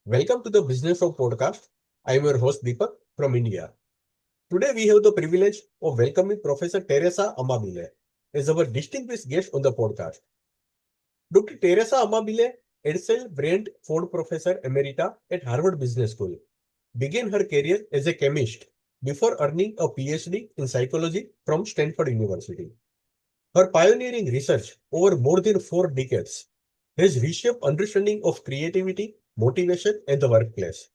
Welcome to the Businesstalk podcast. I am your host Deepak from India. Today we have the privilege of welcoming Professor Teresa Amabile as our distinguished guest on the podcast. Dr. Teresa Amabile, Edsel Bryant Ford Professor Emerita at Harvard Business School, began her career as a chemist before earning a PhD in psychology from Stanford University. Her pioneering research over more than 4 decades has reshaped understanding of creativity, motivation, and the workplace.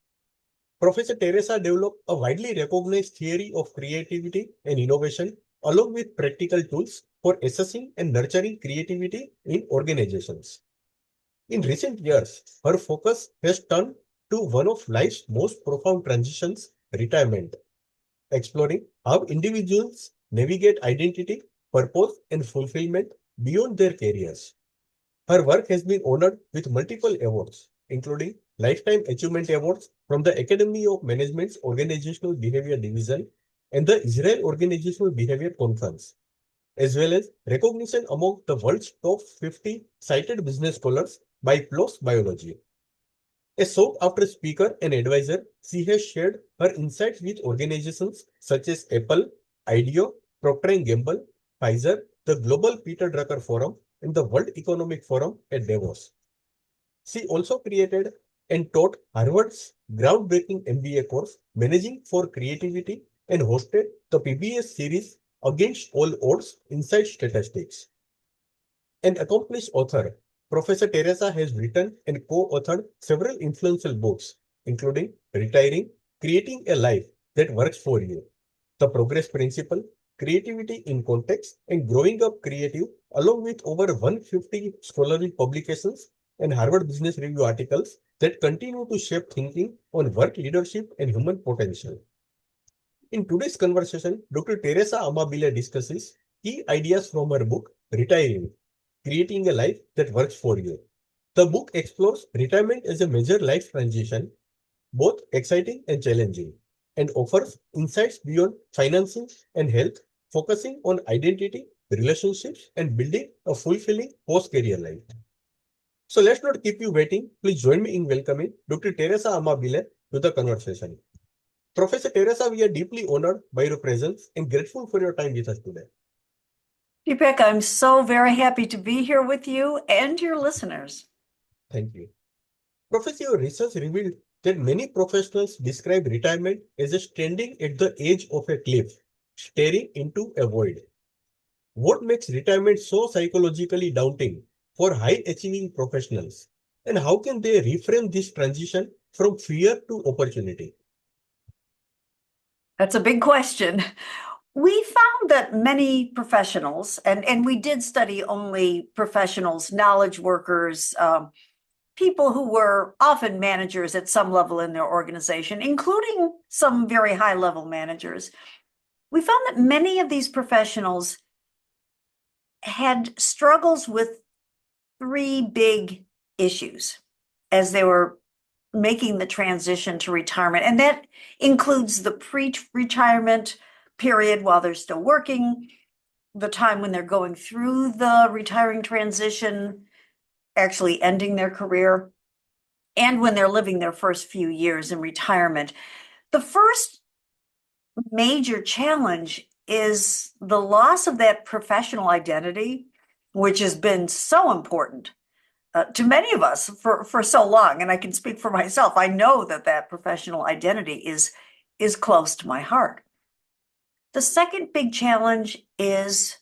Professor Teresa developed a widely recognized theory of creativity and innovation, along with practical tools for assessing and nurturing creativity in organizations. In recent years, her focus has turned to one of life's most profound transitions, retirement, exploring how individuals navigate identity, purpose, and fulfillment beyond their careers. Her work has been honored with multiple awards, including Lifetime Achievement Awards from the Academy of Management's Organizational Behavior Division and the Israel Organizational Behavior Conference, as well as recognition among the world's top 50 cited business scholars by PLOS Biology. A sought-after speaker and advisor, she has shared her insights with organizations such as Apple, IDEO, Procter& Gamble, Pfizer, the Global Peter Drucker Forum, and the World Economic Forum at Davos. She also created and taught Harvard's groundbreaking MBA course, Managing for Creativity, and hosted the PBS series Against All Odds Inside Statistics. An accomplished author, Professor Teresa has written and co-authored several influential books, including Retiring, Creating a Life That Works for You, The Progress Principle, Creativity in Context, and Growing Up Creative, along with over 150 scholarly publications and Harvard Business Review articles that continue to shape thinking on work leadership and human potential. In today's conversation, Dr. Teresa Amabile discusses key ideas from her book, Retiring, Creating a Life That Works for You. The book explores retirement as a major life transition, both exciting and challenging, and offers insights beyond financing and health, focusing on identity, relationships, and building a fulfilling post-career life. So let's not keep you waiting. Please join me in welcoming Dr. Teresa Amabile to the conversation. Professor Teresa, we are deeply honored by your presence and grateful for your time with us today. Deepak, I'm so very happy to be here with you and your listeners. Thank you. Professor, your research revealed that many professionals describe retirement as a standing at the edge of a cliff, staring into a void. What makes retirement so psychologically daunting for high-achieving professionals? And how can they reframe this transition from fear to opportunity? That's a big question. We found that many professionals, and we did study only professionals, knowledge workers, people who were often managers at some level in their organization, including some very high-level managers. We found that many of these professionals had struggles with three big issues as they were making the transition to retirement. And that includes the pre-retirement period while they're still working, the time when they're going through the retiring transition, actually ending their career, and when they're living their first few years in retirement. The first major challenge is the loss of that professional identity, which has been so important to many of us for so long. And I can speak for myself. I know that professional identity is close to my heart. The second big challenge is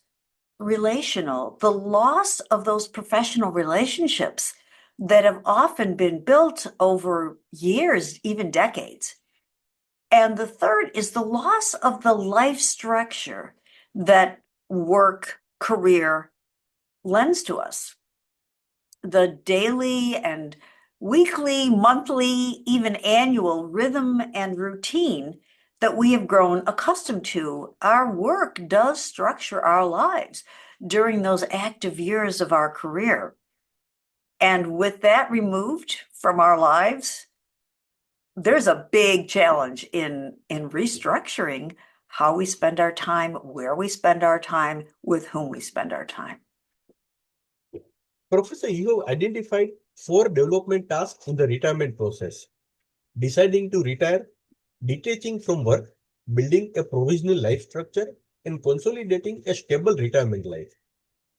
relational, the loss of those professional relationships that have often been built over years, even decades. And the third is the loss of the life structure that work career lends to us. The daily and weekly, monthly, even annual rhythm and routine that we have grown accustomed to. Our work does structure our lives during those active years of our career. And with that removed from our lives, there's a big challenge in restructuring how we spend our time, where we spend our time, with whom we spend our time. Professor, you have identified 4 development tasks in the retirement process: deciding to retire, detaching from work, building a provisional life structure, and consolidating a stable retirement life.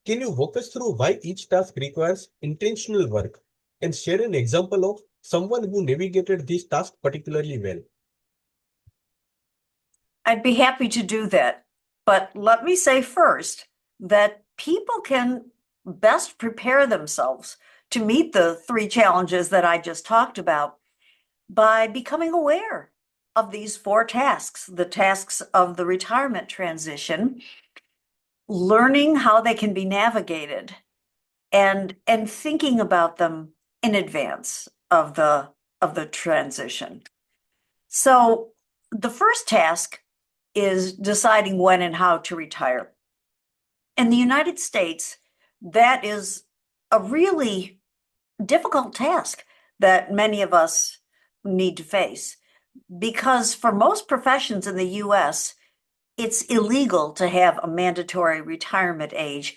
Can you walk us through why each task requires intentional work and share an example of someone who navigated this task particularly well? I'd be happy to do that. But let me say first that people can best prepare themselves to meet the three challenges that I just talked about by becoming aware of these four tasks, the tasks of the retirement transition, learning how they can be navigated, and thinking about them in advance of the transition. So the first task is deciding when and how to retire. In the United States, that is a really difficult task that many of us need to face, because for most professions in the US, it's illegal to have a mandatory retirement age.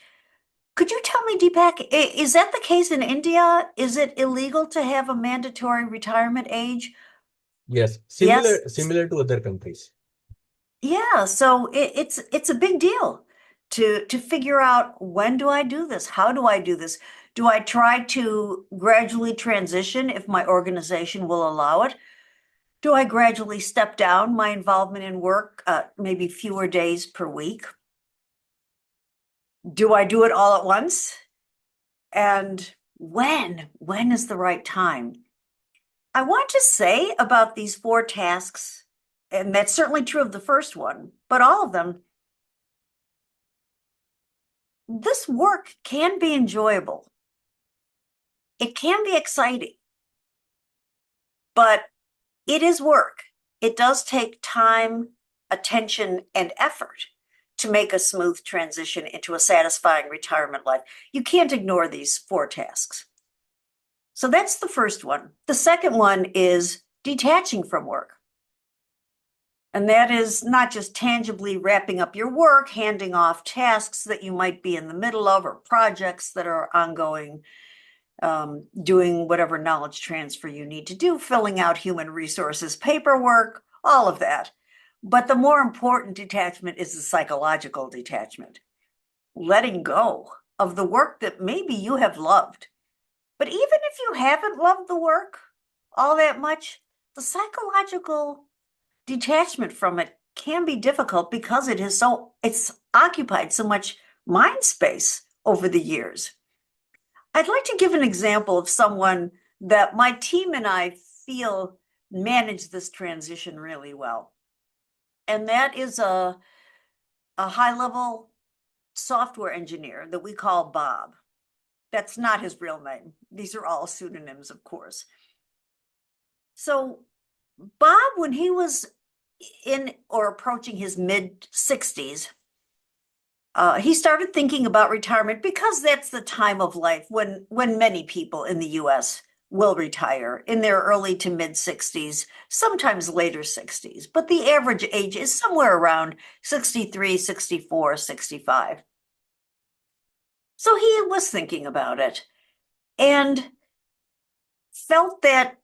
Could you tell me, Deepak, is that the case in India? Is it illegal to have a mandatory retirement age? Yes, Yes. similar to other countries. Yeah, so it's a big deal to figure out, when do I do this? How do I do this? Do I try to gradually transition if my organization will allow it? Do I gradually step down my involvement in work, maybe fewer days per week? Do I do it all at once? And when is the right time? I want to say about these four tasks, and that's certainly true of the first one, but all of them, this work can be enjoyable. It can be exciting, but it is work. It does take time, attention, and effort to make a smooth transition into a satisfying retirement life. You can't ignore these four tasks. So that's the first one. The second one is detaching from work. And that is not just tangibly wrapping up your work, handing off tasks that you might be in the middle of, or projects that are ongoing, doing whatever knowledge transfer you need to do, filling out human resources paperwork, all of that. But the more important detachment is the psychological detachment, letting go of the work that maybe you have loved. But even if you haven't loved the work all that much, the psychological detachment from it can be difficult because it's occupied so much mind space over the years. I'd like to give an example of someone that my team and I feel managed this transition really well. And that is a high-level software engineer that we call Bob. That's not his real name. These are all pseudonyms, of course. So Bob, when he was in or approaching his mid-60s, he started thinking about retirement, because that's the time of life when many people in the US will retire in their early to mid-60s, sometimes later 60s. But the average age is somewhere around 63, 64, 65. So he was thinking about it and felt that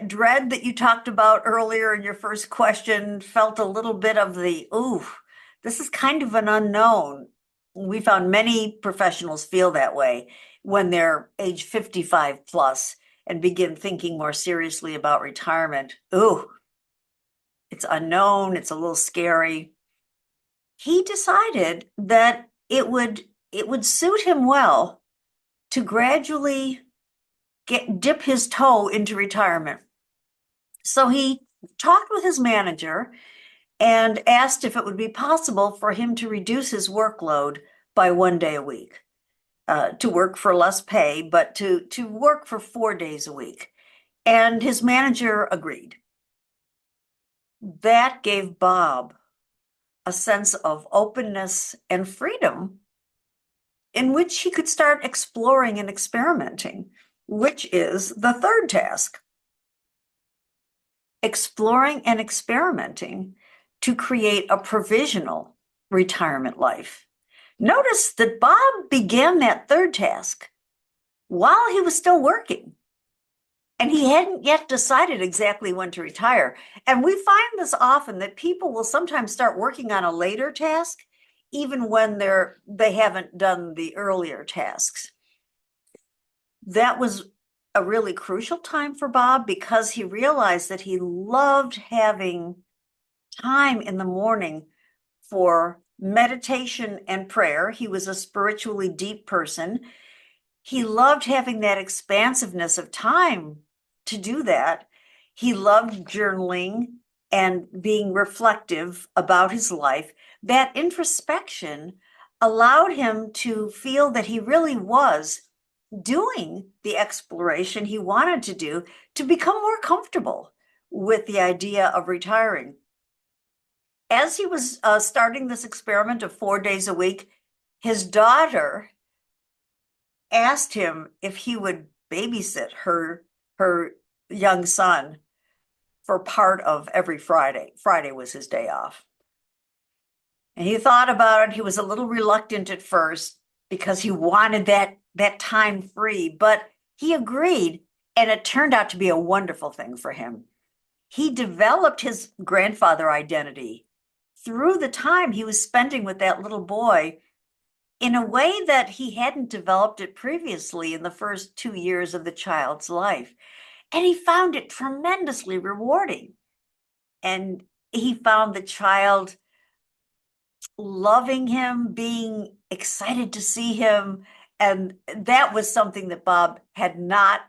dread that you talked about earlier in your first question, felt a little bit of the, ooh, this is kind of an unknown. We found many professionals feel that way when they're age 55 plus and begin thinking more seriously about retirement. Ooh, it's unknown, it's a little scary. He decided that it would suit him well to gradually dip his toe into retirement. So he talked with his manager and asked if it would be possible for him to reduce his workload by 1 day a week, to work for less pay, but to work for 4 days a week. And his manager agreed. That gave Bob a sense of openness and freedom in which he could start exploring and experimenting, which is the third task. Exploring and experimenting to create a provisional retirement life. Notice that Bob began that third task while he was still working. And he hadn't yet decided exactly when to retire. And we find this often that people will sometimes start working on a later task, even when they haven't done the earlier tasks. That was a really crucial time for Bob because he realized that he loved having time in the morning for meditation and prayer. He was a spiritually deep person. He loved having that expansiveness of time to do that. He loved journaling and being reflective about his life. That introspection allowed him to feel that he really was doing the exploration he wanted to do to become more comfortable with the idea of retiring. As he was starting this experiment of 4 days a week, his daughter asked him if he would babysit her young son for part of every Friday. Friday was his day off. And he thought about it. He was a little reluctant at first because he wanted that time free, but he agreed, and it turned out to be a wonderful thing for him. He developed his grandfather identity through the time he was spending with that little boy in a way that he hadn't developed it previously in the first 2 years of the child's life. And he found it tremendously rewarding. And he found the child loving him, being excited to see him. And that was something that Bob had not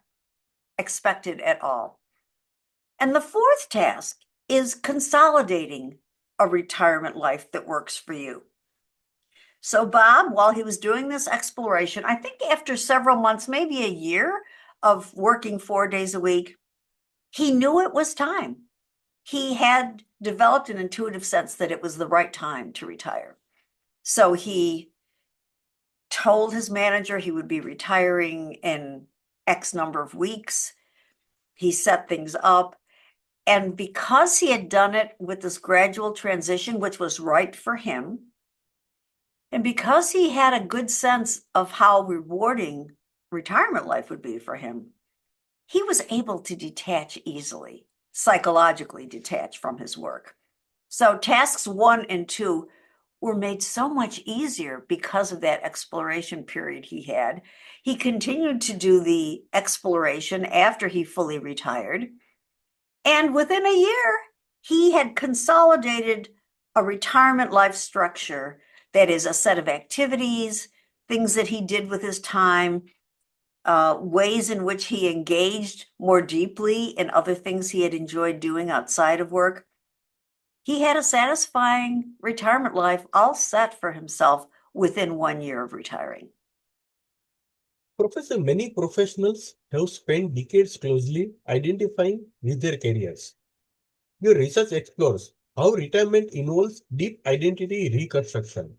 expected at all. And the fourth task is consolidating a retirement life that works for you. So Bob, while he was doing this exploration, I think after several months, maybe a year of working 4 days a week, he knew it was time. He had developed an intuitive sense that it was the right time to retire. So he told his manager he would be retiring in X number of weeks. He set things up. And because he had done it with this gradual transition, which was right for him, and because he had a good sense of how rewarding retirement life would be for him, he was able to detach easily, psychologically detach from his work. So tasks 1 and 2 were made so much easier because of that exploration period he had. He continued to do the exploration after he fully retired. And within a year, he had consolidated a retirement life structure that is a set of activities, things that he did with his time, ways in which he engaged more deeply in other things he had enjoyed doing outside of work. He had a satisfying retirement life all set for himself within 1 year of retiring. Professor, many professionals have spent decades closely identifying with their careers. Your research explores how retirement involves deep identity reconstruction.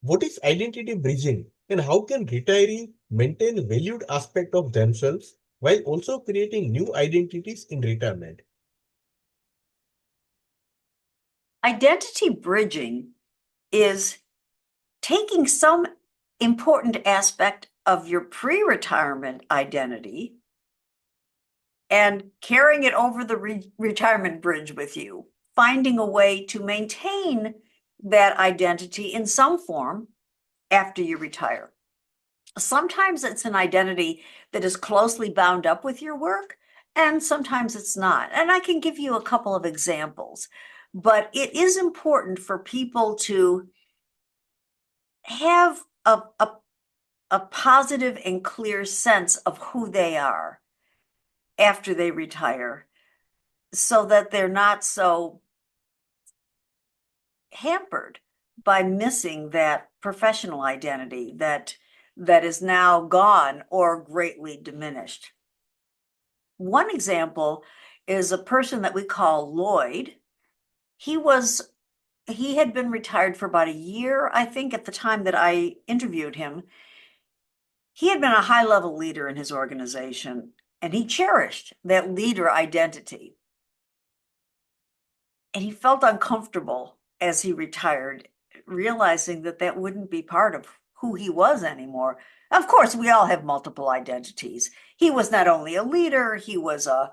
What is identity bridging, and how can retirees maintain valued aspect of themselves while also creating new identities in retirement? Identity bridging is taking some important aspect of your pre-retirement identity and carrying it over the retirement bridge with you, finding a way to maintain that identity in some form after you retire. Sometimes it's an identity that is closely bound up with your work, and sometimes it's not. And I can give you a couple of examples, but it is important for people to have a positive and clear sense of who they are after they retire so that they're not so hampered by missing that professional identity that is now gone or greatly diminished. One example is a person that we call Lloyd. He had been retired for about a year, I think, at the time that I interviewed him. He had been a high-level leader in his organization, and he cherished that leader identity. And he felt uncomfortable as he retired, realizing that that wouldn't be part of who he was anymore. Of course, we all have multiple identities. He was not only a leader, he was a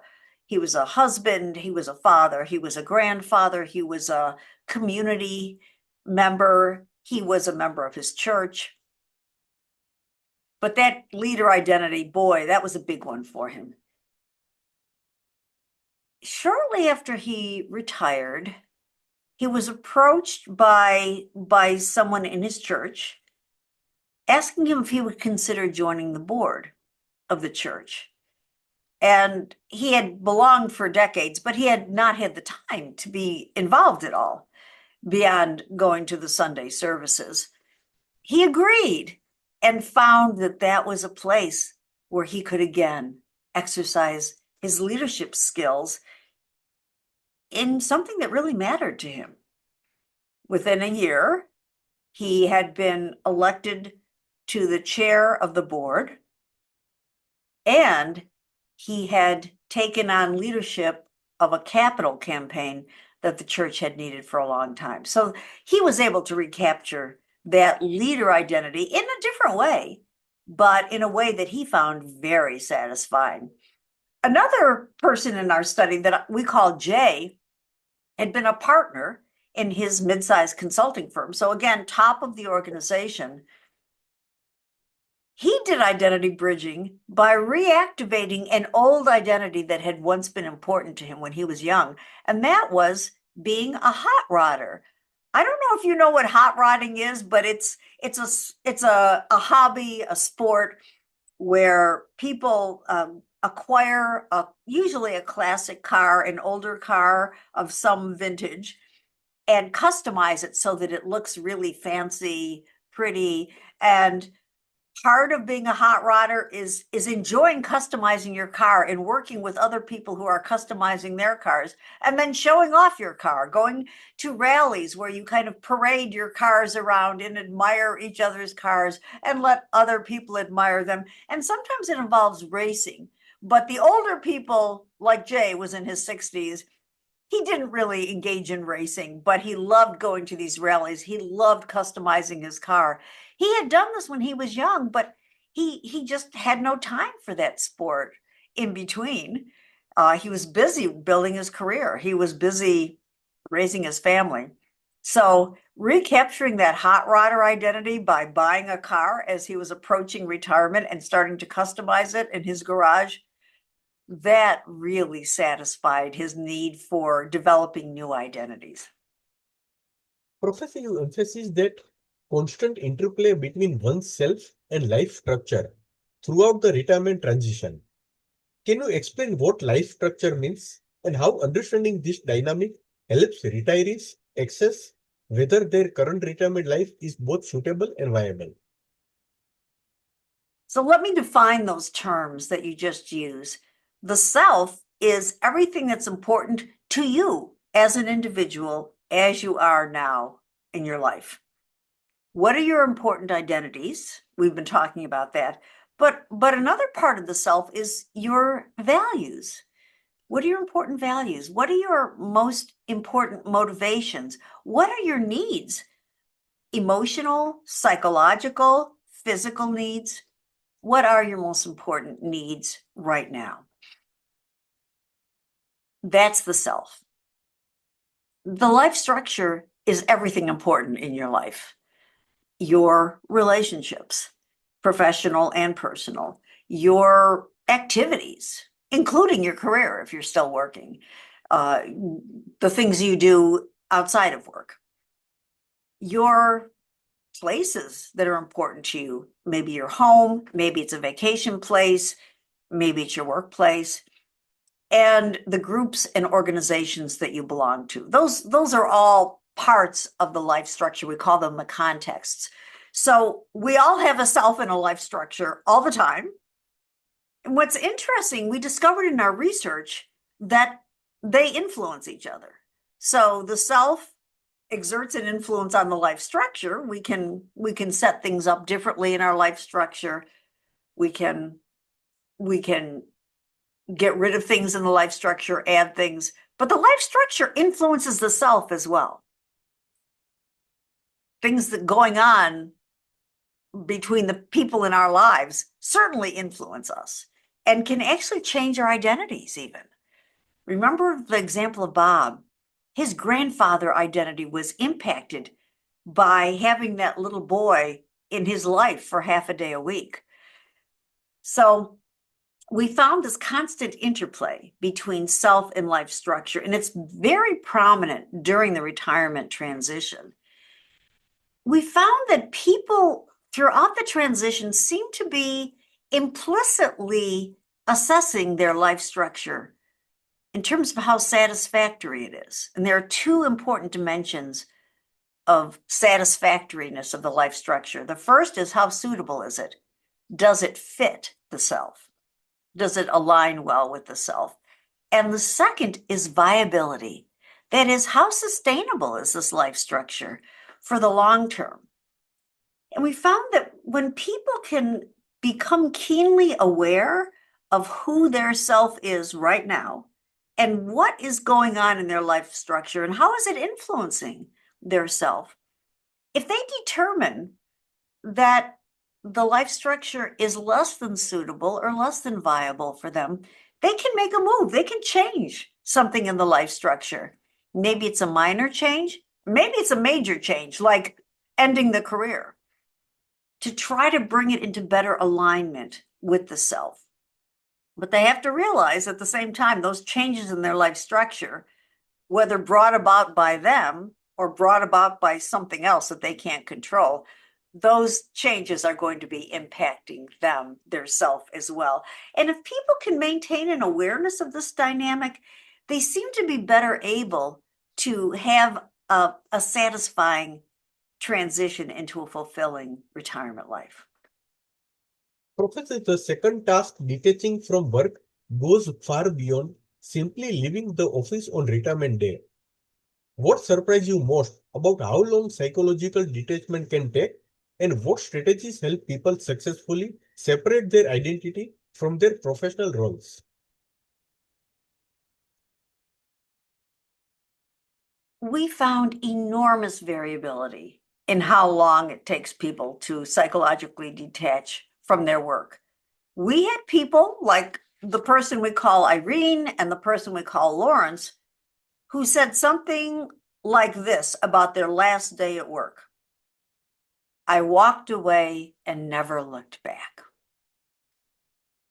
husband, he was a father, he was a grandfather, he was a community member, he was a member of his church. But that leader identity, boy, that was a big one for him. Shortly after he retired, he was approached by someone in his church asking him if he would consider joining the board of the church. And he had belonged for decades, but he had not had the time to be involved at all beyond going to the Sunday services. He agreed and found that that was a place where he could again exercise his leadership skills in something that really mattered to him. Within a year, he had been elected to the chair of the board, and he had taken on leadership of a capital campaign that the church had needed for a long time. So he was able to recapture that leader identity in a different way, but in a way that he found very satisfying. Another person in our study that we call Jay had been a partner in his mid-sized consulting firm. So again, top of the organization. He did identity bridging by reactivating an old identity that had once been important to him when he was young, and that was being a hot rodder. I don't know if you know what hot rodding is, but it's a hobby, a sport where people acquire usually a classic car, an older car of some vintage, and customize it so that it looks really fancy, pretty. And part of being a hot rodder is enjoying customizing your car and working with other people who are customizing their cars, and then showing off your car, going to rallies where you kind of parade your cars around and admire each other's cars and let other people admire them. And sometimes it involves racing. But the older people, like Jay was in his 60s, he didn't really engage in racing, but he loved going to these rallies. He loved customizing his car. He had done this when he was young, but he just had no time for that sport in between. He was busy building his career. He was busy raising his family. So recapturing that hot rodder identity by buying a car as he was approaching retirement and starting to customize it in his garage, that really satisfied his need for developing new identities. Professor, you emphasize that constant interplay between oneself and life structure throughout the retirement transition. Can you explain what life structure means and how understanding this dynamic helps retirees assess whether their current retirement life is both suitable and viable? So let me define those terms that you just used. The self is everything that's important to you as an individual, as you are now in your life. What are your important identities? We've been talking about that. But another part of the self is your values. What are your important values? What are your most important motivations? What are your needs? Emotional, psychological, physical needs? What are your most important needs right now? That's the self. The life structure is everything important in your life. Your relationships, professional and personal, your activities, including your career if you're still working, the things you do outside of work, your places that are important to you, maybe your home, maybe it's a vacation place, maybe it's your workplace, and the groups and organizations that you belong to. Those are all parts of the life structure. We call them the contexts. So we all have a self and a life structure all the time. And what's interesting, we discovered in our research that they influence each other. So the self exerts an influence on the life structure. We can set things up differently in our life structure. We can get rid of things in the life structure, add things, but the life structure influences the self as well. Things that going on between the people in our lives certainly influence us and can actually change our identities even. Remember the example of Bob. His grandfather identity was impacted by having that little boy in his life for half a day a week. So we found this constant interplay between self and life structure, and it's very prominent during the retirement transition. We found that people throughout the transition seem to be implicitly assessing their life structure in terms of how satisfactory it is. And there are two important dimensions of satisfactoriness of the life structure. The first is, how suitable is it? Does it fit the self? Does it align well with the self? And the second is viability. That is, how sustainable is this life structure for the long term? And we found that when people can become keenly aware of who their self is right now and what is going on in their life structure and how is it influencing their self, if they determine that the life structure is less than suitable or less than viable for them, they can make a move. They can change something in the life structure. Maybe it's a minor change. Maybe it's a major change, like ending the career, to try to bring it into better alignment with the self. But they have to realize at the same time, those changes in their life structure, whether brought about by them or brought about by something else that they can't control, those changes are going to be impacting them, their self as well. And if people can maintain an awareness of this dynamic, they seem to be better able to have a satisfying transition into a fulfilling retirement life. Professor, the second task, detaching from work, goes far beyond simply leaving the office on retirement day. What surprised you most about how long psychological detachment can take, and what strategies help people successfully separate their identity from their professional roles? We found enormous variability in how long it takes people to psychologically detach from their work. We had people like the person we call Irene and the person we call Lawrence who said something like this about their last day at work: I walked away and never looked back.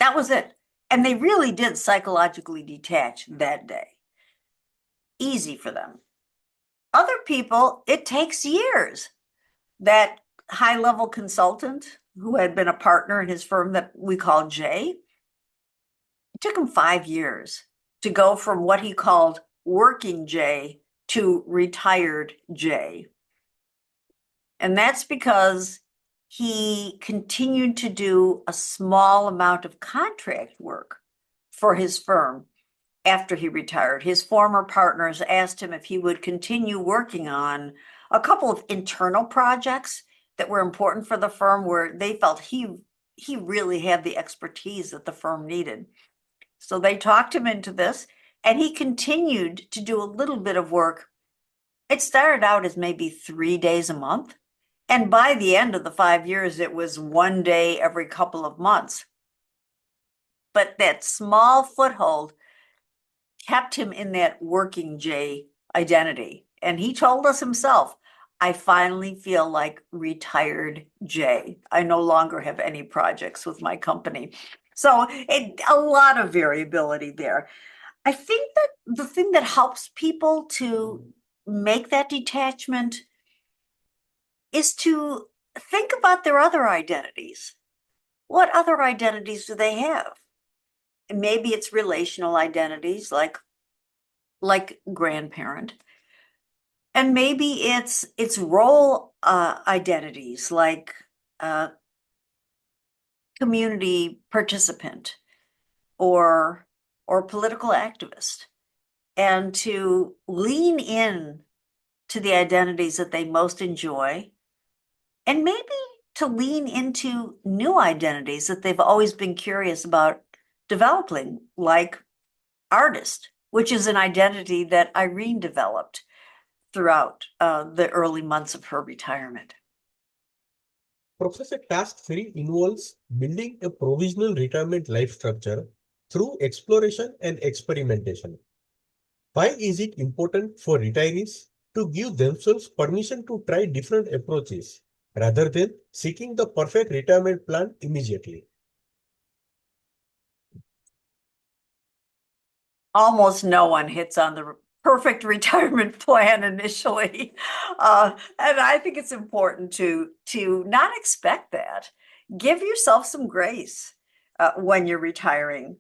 That was it. And they really did psychologically detach that day. Easy for them. Other people, it takes years. That high-level consultant who had been a partner in his firm that we call Jay, it took him 5 years to go from what he called working Jay to retired Jay. And that's because he continued to do a small amount of contract work for his firm after he retired. His former partners asked him if he would continue working on a couple of internal projects that were important for the firm, where they felt he really had the expertise that the firm needed. So they talked him into this, and he continued to do a little bit of work. It started out as maybe 3 days a month. And by the end of the 5 years, it was 1 day every couple of months. But that small foothold kept him in that working Jay identity. And he told us himself, I finally feel like retired Jay. I no longer have any projects with my company. So a lot of variability there. I think that the thing that helps people to make that detachment is to think about their other identities. What other identities do they have? And maybe it's relational identities like grandparent. And maybe it's role identities like community participant or political activist, and to lean in to the identities that they most enjoy, and maybe to lean into new identities that they've always been curious about developing, like artist, which is an identity that Irene developed throughout the early months of her retirement. Professor Task 3 involves building a provisional retirement life structure through exploration and experimentation. Why is it important for retirees to give themselves permission to try different approaches rather than seeking the perfect retirement plan immediately? Almost no one hits on the perfect retirement plan initially. And I think it's important to not expect that. Give yourself some grace when you're retiring.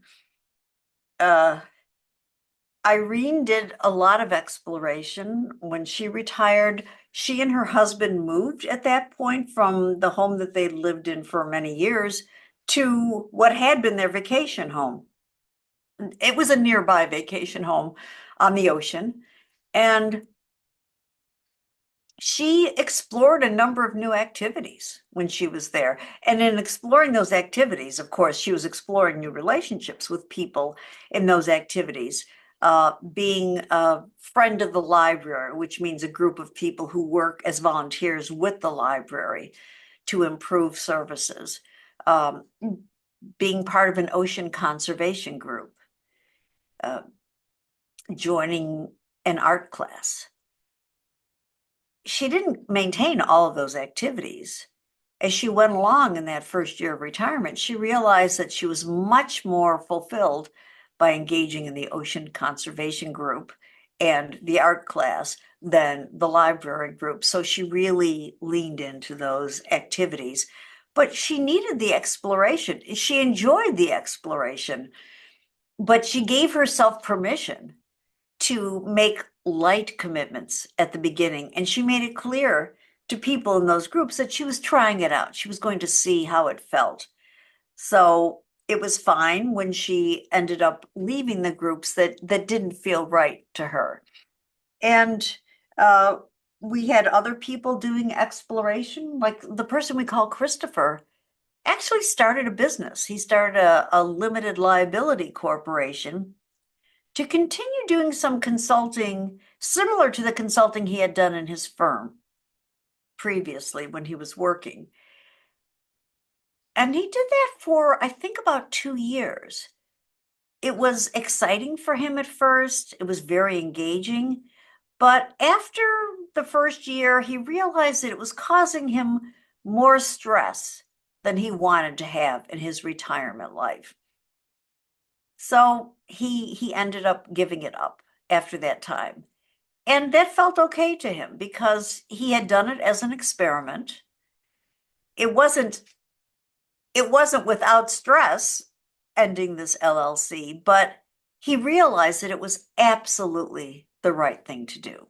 Irene did a lot of exploration. When she retired, she and her husband moved at that point from the home that they lived in for many years to what had been their vacation home. It was a nearby vacation home on the ocean. And she explored a number of new activities when she was there. And in exploring those activities, of course, she was exploring new relationships with people in those activities. Being a friend of the library, which means a group of people who work as volunteers with the library to improve services. Being part of an ocean conservation group. Joining an art class. She didn't maintain all of those activities. As she went along in that first year of retirement, she realized that she was much more fulfilled by engaging in the ocean conservation group and the art class than the library group. So she really leaned into those activities. But she needed the exploration. She enjoyed the exploration, but she gave herself permission to make light commitments at the beginning. And she made it clear to people in those groups that she was trying it out. She was going to see how it felt. So it was fine when she ended up leaving the groups that didn't feel right to her. And we had other people doing exploration, like the person we call Christopher actually started a business. He started a limited liability corporation to continue doing some consulting similar to the consulting he had done in his firm previously when he was working. And he did that for, I think, about 2 years. It was exciting for him at first. It was very engaging. But after the first year, he realized that it was causing him more stress than he wanted to have in his retirement life. So he ended up giving it up after that time. And that felt okay to him because he had done it as an experiment. It wasn't without stress ending this LLC, but he realized that it was absolutely the right thing to do.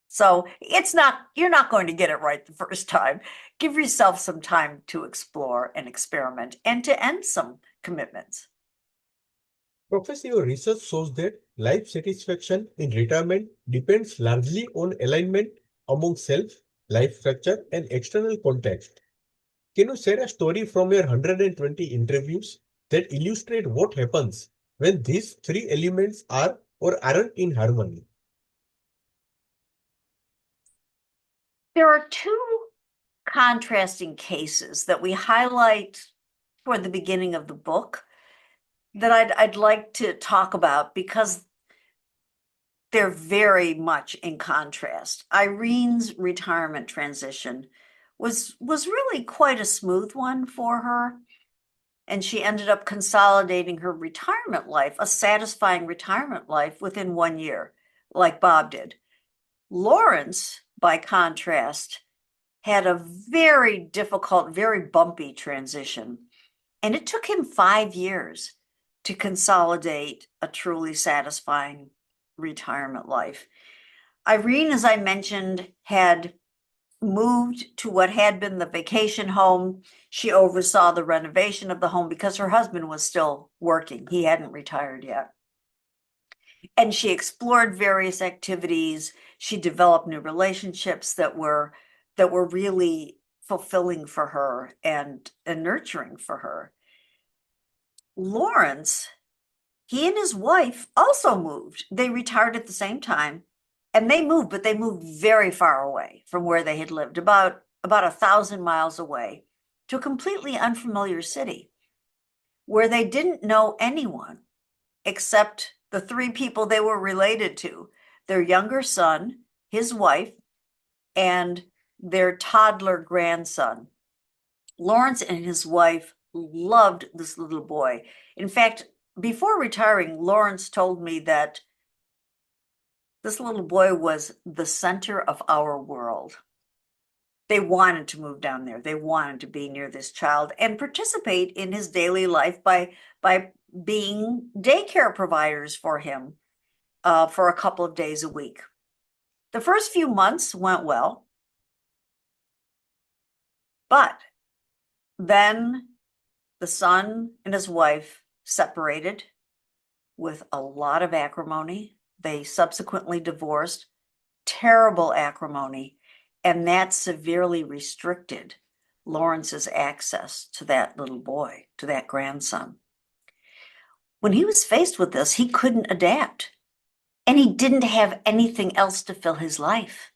So you're not going to get it right the first time. Give yourself some time to explore and experiment and to end some commitments. Professor, your research shows that life satisfaction in retirement depends largely on alignment among self, life structure, and external context. Can you share a story from your 120 interviews that illustrate what happens when these three elements are or aren't in harmony? There are two contrasting cases that we highlight toward the beginning of the book that I'd like to talk about because they're very much in contrast. Irene's retirement transition was really quite a smooth one for her. And she ended up consolidating her retirement life, a satisfying retirement life, within 1 year, like Bob did. Lawrence, by contrast, had a very difficult, very bumpy transition. And it took him 5 years to consolidate a truly satisfying retirement life. Irene, as I mentioned, had moved to what had been the vacation home. She oversaw the renovation of the home because her husband was still working. He hadn't retired yet. And she explored various activities. She developed new relationships that were really fulfilling for her and nurturing for her. Lawrence, he and his wife also moved. They retired at the same time, and they moved, but they moved very far away from where they had lived, about about 1,000 miles away to a completely unfamiliar city where they didn't know anyone except the three people they were related to, their younger son, his wife, and their toddler grandson. Lawrence and his wife loved this little boy. In fact, before retiring, Lawrence told me that this little boy was the center of our world. They wanted to move down there. They wanted to be near this child and participate in his daily life by being daycare providers for him for a couple of days a week. The first few months went well, but then the son and his wife separated with a lot of acrimony. They subsequently divorced, terrible acrimony, and that severely restricted Lawrence's access to that little boy, to that grandson. When he was faced with this, he couldn't adapt, and he didn't have anything else to fill his life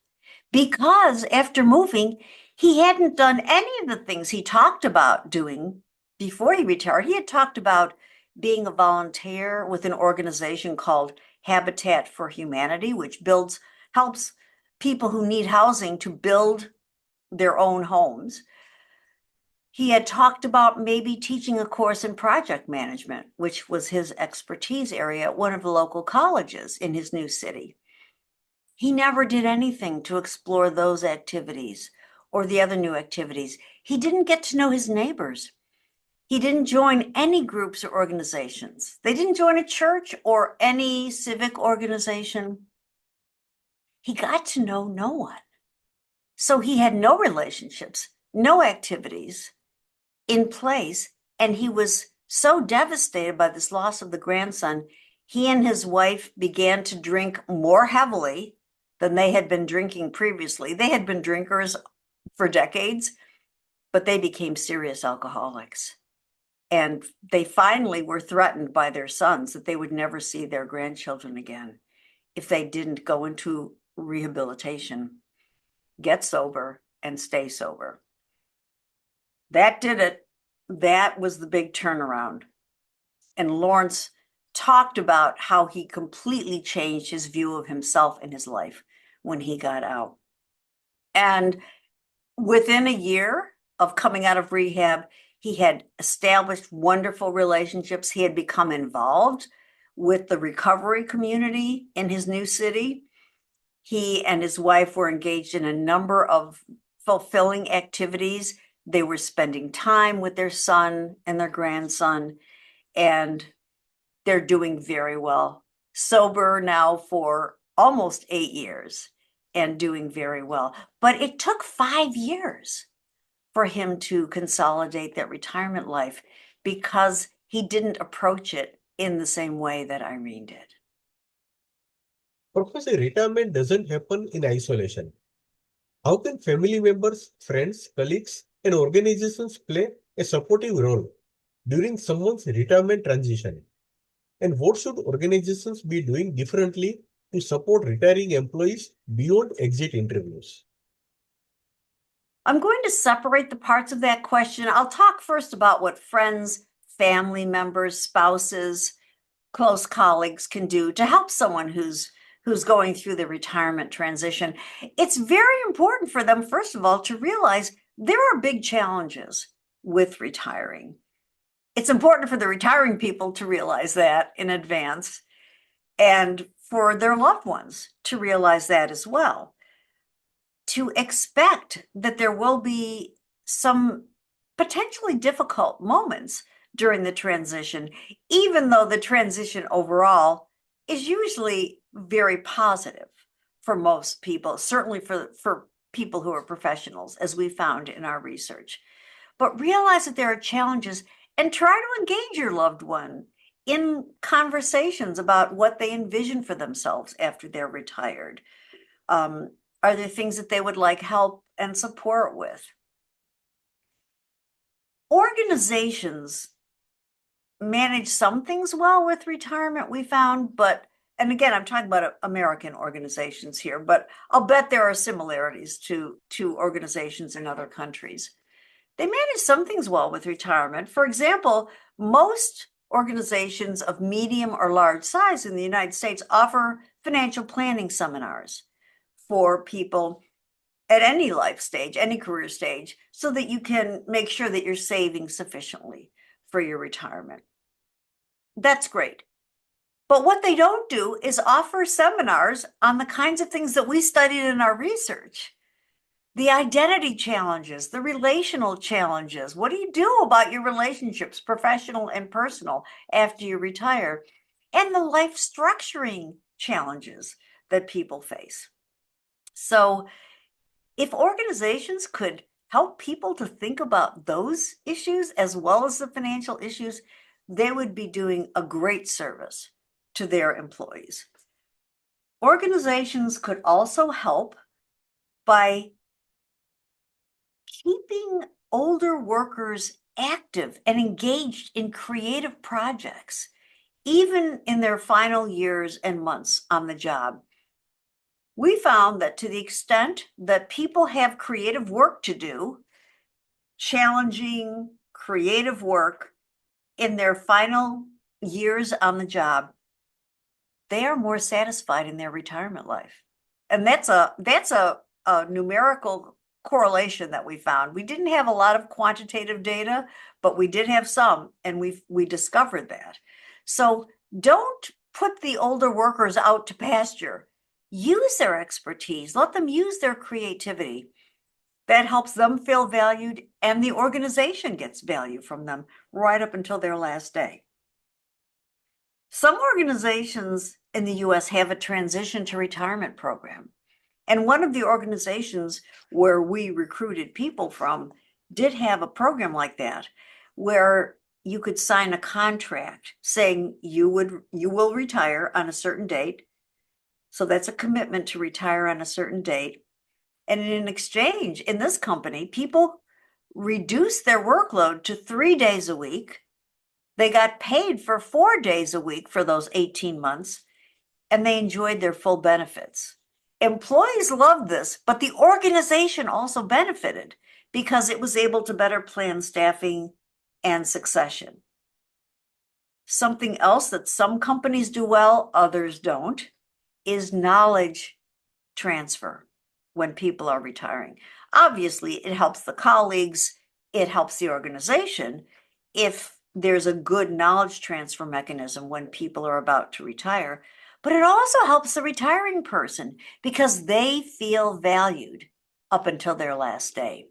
because after moving, he hadn't done any of the things he talked about doing before he retired. He had talked about being a volunteer with an organization called Habitat for Humanity, which helps people who need housing to build their own homes. He had talked about maybe teaching a course in project management, which was his expertise area at one of the local colleges in his new city. He never did anything to explore those activities or the other new activities. He didn't get to know his neighbors. He didn't join any groups or organizations. They didn't join a church or any civic organization. He got to know no one. So he had no relationships, no activities in place, and he was so devastated by this loss of the grandson, he and his wife began to drink more heavily than they had been drinking previously. They had been drinkers for decades, but they became serious alcoholics. And they finally were threatened by their sons that they would never see their grandchildren again if they didn't go into rehabilitation, get sober, and stay sober. That did it. That was the big turnaround. And Lawrence talked about how he completely changed his view of himself and his life when he got out. And within a year of coming out of rehab, he had established wonderful relationships. He had become involved with the recovery community in his new city. He and his wife were engaged in a number of fulfilling activities. They were spending time with their son and their grandson, and they're doing very well. Sober now for almost 8 years and doing very well. But it took 5 years for him to consolidate that retirement life because he didn't approach it in the same way that Irene did. Professor, retirement doesn't happen in isolation. How can family members, friends, colleagues, and organizations play a supportive role during someone's retirement transition? And what should organizations be doing differently to support retiring employees beyond exit interviews? I'm going to separate the parts of that question. I'll talk first about what friends, family members, spouses, close colleagues can do to help someone who's going through the retirement transition. It's very important for them, first of all, to realize there are big challenges with retiring. It's important for the retiring people to realize that in advance and for their loved ones to realize that as well. To expect that there will be some potentially difficult moments during the transition, even though the transition overall is usually very positive for most people, certainly for people who are professionals, as we found in our research. But realize that there are challenges and try to engage your loved one in conversations about what they envision for themselves after they're retired. Are there things that they would like help and support with? Organizations manage some things well with retirement, we found, but and again, I'm talking about American organizations here, but I'll bet there are similarities to organizations in other countries. They manage some things well with retirement. For example, most organizations of medium or large size in the United States offer financial planning seminars for people at any life stage, any career stage, so that you can make sure that you're saving sufficiently for your retirement. That's great. But what they don't do is offer seminars on the kinds of things that we studied in our research. The identity challenges, the relational challenges. What do you do about your relationships, professional and personal, after you retire? And the life structuring challenges that people face. So if organizations could help people to think about those issues as well as the financial issues, they would be doing a great service to their employees. Organizations could also help by keeping older workers active and engaged in creative projects, even in their final years and months on the job. We found that to the extent that people have creative work to do, challenging creative work in their final years on the job, they are more satisfied in their retirement life. And that's a numerical correlation that we found. We didn't have a lot of quantitative data, but we did have some, and we discovered that. So don't put the older workers out to pasture. Use their expertise. Let them use their creativity. That helps them feel valued, and the organization gets value from them right up until their last day. Some organizations in the US have a transition to retirement program. And one of the organizations where we recruited people from did have a program like that, where you could sign a contract saying you will retire on a certain date. So that's a commitment to retire on a certain date. And in exchange, in this company, people reduced their workload to 3 days a week. They got paid for 4 days a week for those 18 months, and they enjoyed their full benefits. Employees loved this, but the organization also benefited because it was able to better plan staffing and succession. Something else that some companies do well, others don't, is knowledge transfer when people are retiring. Obviously, it helps the colleagues, it helps the organization if there's a good knowledge transfer mechanism when people are about to retire. But it also helps the retiring person because they feel valued up until their last day.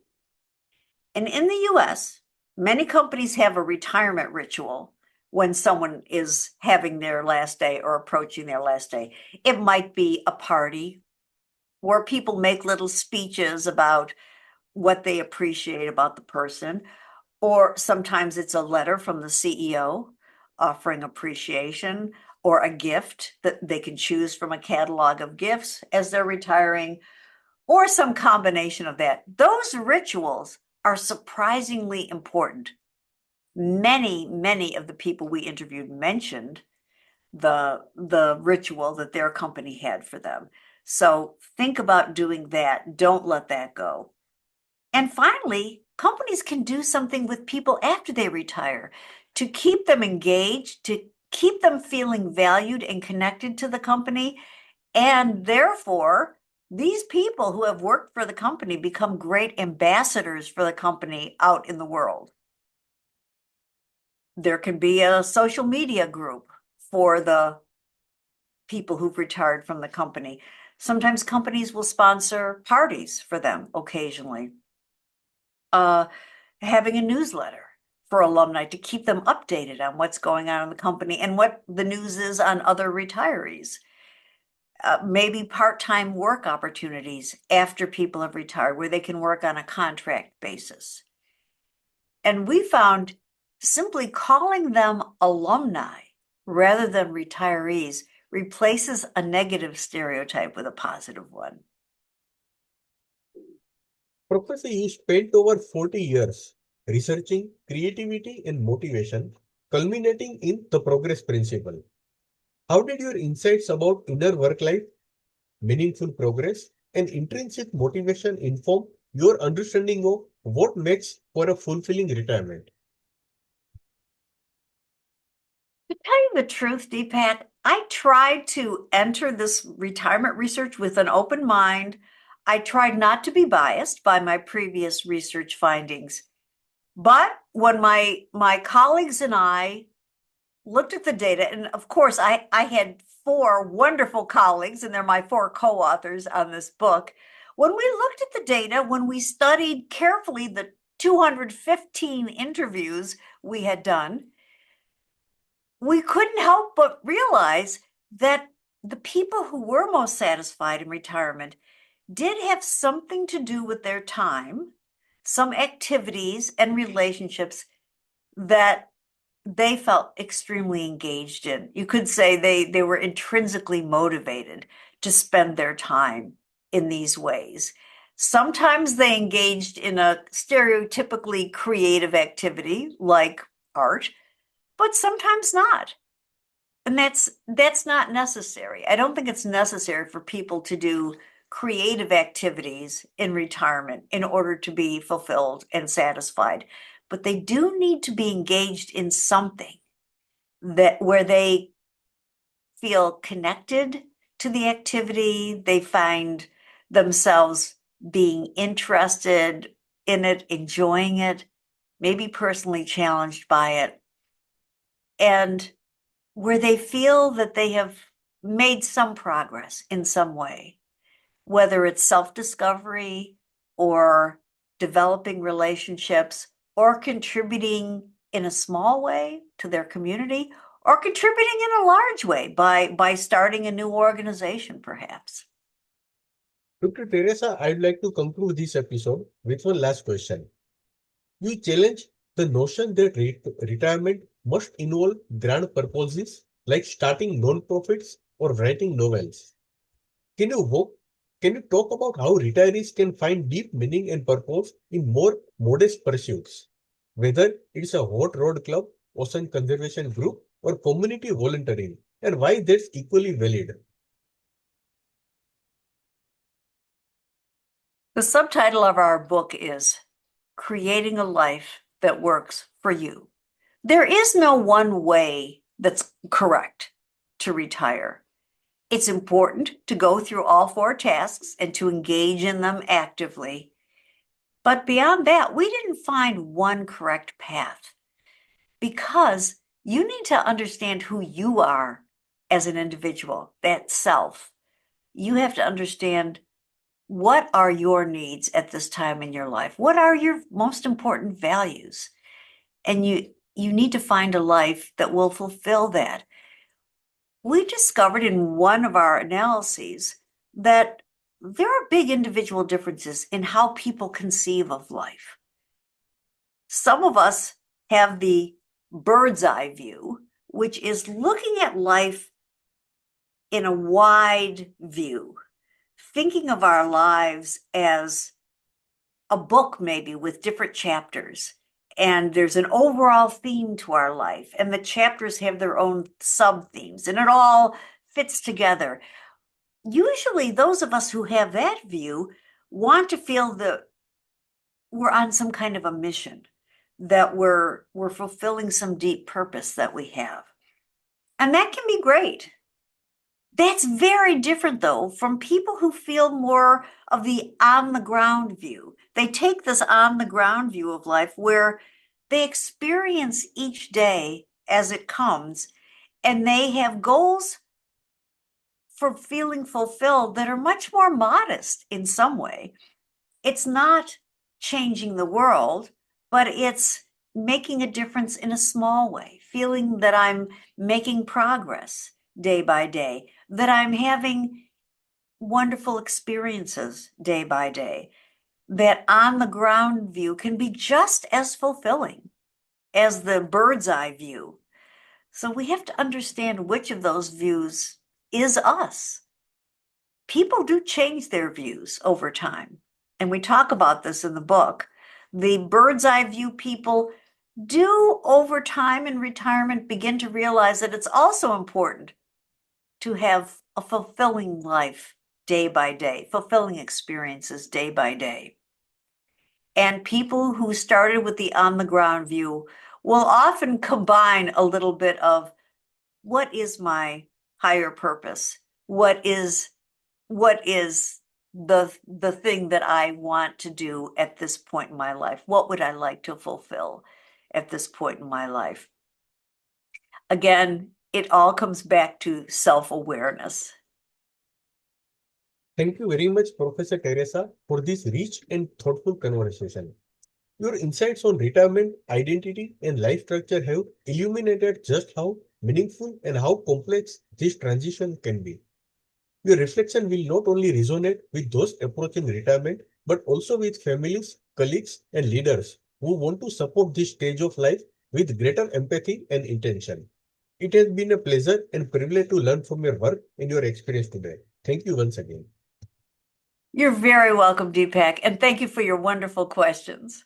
And in the US, many companies have a retirement ritual when someone is having their last day or approaching their last day. It might be a party where people make little speeches about what they appreciate about the person, or sometimes it's a letter from the CEO offering appreciation, or a gift that they can choose from a catalog of gifts as they're retiring, or some combination of that. Those rituals are surprisingly important. Many of the people we interviewed mentioned the ritual that their company had for them. So think about doing that. Don't let that go. And finally, companies can do something with people after they retire to keep them engaged, to keep them feeling valued and connected to the company. And therefore, these people who have worked for the company become great ambassadors for the company out in the world. There can be a social media group for the people who've retired from the company. Sometimes companies will sponsor parties for them occasionally. Having a newsletter for alumni to keep them updated on what's going on in the company and what the news is on other retirees. Maybe part-time work opportunities after people have retired where they can work on a contract basis. And we found simply calling them alumni rather than retirees replaces a negative stereotype with a positive one. Professor, you spent over 40 years researching creativity and motivation, culminating in the progress principle. How did your insights about inner work life, meaningful progress, and intrinsic motivation inform your understanding of what makes for a fulfilling retirement? To tell you the truth, Deepak, I tried to enter this retirement research with an open mind. I tried not to be biased by my previous research findings. But when my colleagues and I looked at the data, and of course, I had four wonderful colleagues, and they're my four co-authors on this book. When we looked at the data, when we studied carefully the 215 interviews we had done, we couldn't help but realize that the people who were most satisfied in retirement did have something to do with their time, some activities and relationships that they felt extremely engaged in. You could say they were intrinsically motivated to spend their time in these ways. Sometimes they engaged in a stereotypically creative activity like art, but sometimes not. And that's not necessary. I don't think it's necessary for people to do creative activities in retirement in order to be fulfilled and satisfied. But they do need to be engaged in something that where they feel connected to the activity, they find themselves being interested in it, enjoying it, maybe personally challenged by it, and where they feel that they have made some progress in some way, whether it's self-discovery or developing relationships or contributing in a small way to their community or contributing in a large way by starting a new organization, perhaps. Dr. Teresa, I'd like to conclude this episode with one last question. You challenge the notion that retirement must involve grand purposes like starting non-profits or writing novels. Can you hope? Can you talk about how retirees can find deep meaning and purpose in more modest pursuits, whether it's a hot rod club, ocean conservation group, or community volunteering, and why that's equally valid? The subtitle of our book is Creating a Life That Works for You. There is no one way that's correct to retire. It's important to go through all four tasks and to engage in them actively. But beyond that, we didn't find one correct path because you need to understand who you are as an individual, that self. You have to understand what are your needs at this time in your life? What are your most important values? And you need to find a life that will fulfill that. We discovered in one of our analyses that there are big individual differences in how people conceive of life. Some of us have the bird's eye view, which is looking at life in a wide view, thinking of our lives as a book maybe with different chapters. And there's an overall theme to our life, and the chapters have their own sub-themes, and it all fits together. Usually, those of us who have that view want to feel that we're on some kind of a mission, that we're fulfilling some deep purpose that we have. And that can be great. That's very different, though, from people who feel more of the on-the-ground view. They take this on-the-ground view of life where they experience each day as it comes, and they have goals for feeling fulfilled that are much more modest in some way. It's not changing the world, but it's making a difference in a small way, feeling that I'm making progress day by day, that I'm having wonderful experiences day by day. That on the ground view can be just as fulfilling as the bird's eye view. So we have to understand which of those views is us. People do change their views over time. And we talk about this in the book. The bird's eye view people do over time in retirement begin to realize that it's also important to have a fulfilling life day by day, fulfilling experiences day by day. And people who started with the on the ground view will often combine a little bit of what is my higher purpose? What is the thing that I want to do at this point in my life? What would I like to fulfill at this point in my life? Again, it all comes back to self-awareness. Thank you very much, Professor Teresa, for this rich and thoughtful conversation. Your insights on retirement, identity, and life structure have illuminated just how meaningful and how complex this transition can be. Your reflection will not only resonate with those approaching retirement, but also with families, colleagues, and leaders who want to support this stage of life with greater empathy and intention. It has been a pleasure and privilege to learn from your work and your experience today. Thank you once again. You're very welcome, Deepak, and thank you for your wonderful questions.